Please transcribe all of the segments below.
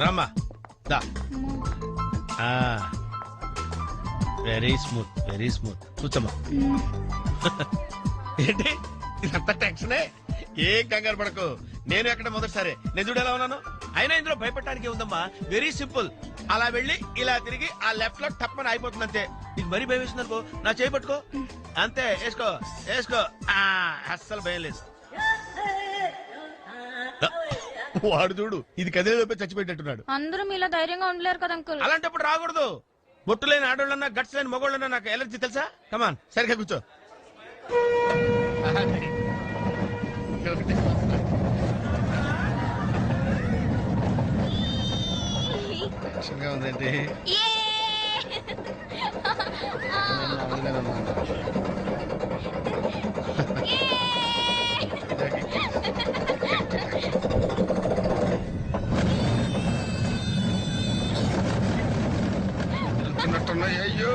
రామ్మా దా. Very smooth very smooth. కూర్చోమ్మా. ఏంటి ఇదంతా టెన్షనే? ఏం కంగారు పడకు. నేను ఎక్కడ మొదటిసారి నేను చూడు ఎలా ఉన్నాను. అయినా ఇందులో భయపడటానికి ఉందమ్మా. Very simple. అలా వెళ్ళి ఇలా తిరిగి ఆ లెఫ్ట్ లో టప్ అని అయిపోతుంది అంతే. నీకు మరీ భయం వేసింది అనుకో, నా చేయి పట్టుకో అంతే. వేసుకో వేసుకో. అస్సలు భయం లేదు. వాడు చూడు, ఇది కదిలేలోపే చచ్చిపెట్టేట్టున్నాడు. అందరూ మీలా ధైర్యంగా ఉండలేరు కదా అంకుల్. అలాంటప్పుడు రాకూడదు. బొట్టు లేని ఆడోళ్ళన్నా గట్స్ లేని మగోళ్ళన్నా నాకు ఎలర్జీ తెలుసా. కమాన్ సరిగ్గా కూర్చో. టెన్షన్గా ఉందండి. అయ్యో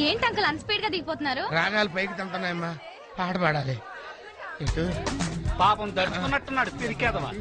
ఏంటి అంకుల్ అంత స్పీడ్ గా దిగిపోతున్నారు? రాగాలు పైకి తంటున్నాయమ్మా. పాట పాడాలి. పాపం దడుచుకున్నట్టున్నాడు తిరిగేదమా.